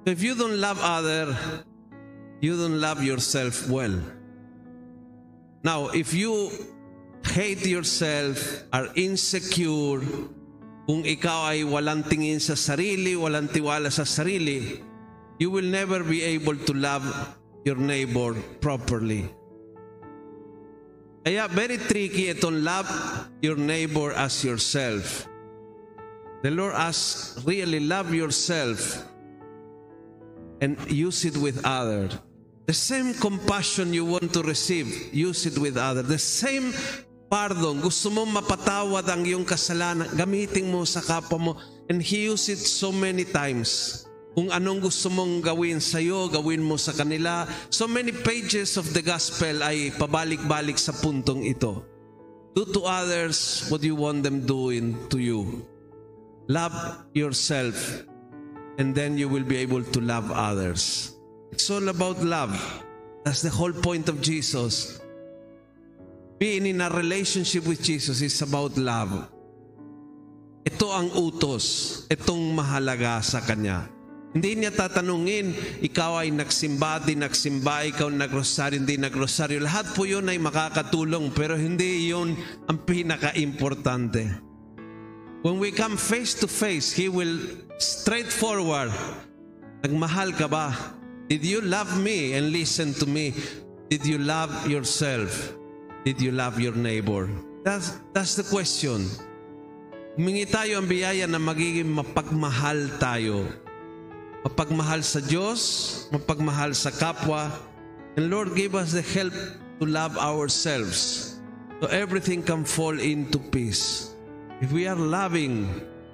So if you don't love other, you don't love yourself well. Now, if you hate yourself, are insecure, kung ikaw ay walang tingin sa sarili, walang tiwala sa sarili, you will never be able to love your neighbor properly. Kaya very tricky itong love your neighbor as yourself. The Lord asks, really love yourself and use it with others. The same compassion you want to receive, use it with others. The same pardon, gusto mo mapatawad ang iyong kasalanan, gamitin mo sa kapwa mo. And He used it so many times. Kung anong gusto mong gawin sa'yo, gawin mo sa kanila. So many pages of the gospel ay pabalik-balik sa puntong ito. Do to others what you want them doing to you. Love yourself, and then you will be able to love others. It's all about love. That's the whole point of Jesus. Being in a relationship with Jesus is about love. Ito ang utos, itong mahalaga sa Kanya. Hindi niya tatanungin, ikaw ay nagsimba, di nagsimba, ikaw nagrosaryo, hindi nagrosaryo. Lahat po yun ay makakatulong, pero hindi yun ang pinaka-importante. When we come face to face, He will straightforward, nagmahal ka ba? Did you love me and listen to me? Did you love yourself? Did you love your neighbor? That's the question. Humingi tayo ang biyaya na magiging mapagmahal tayo. Mapagmahal sa Diyos, mapagmahal sa kapwa. And Lord, give us the help to love ourselves so everything can fall into peace. If we are loving,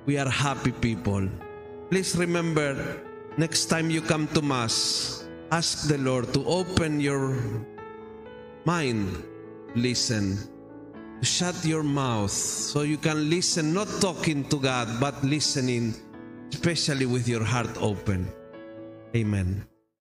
we are happy people. Please remember, next time you come to Mass, ask the Lord to open your mind, listen, to shut your mouth so you can listen, not talking to God, but listening, especially with your heart open. Amen.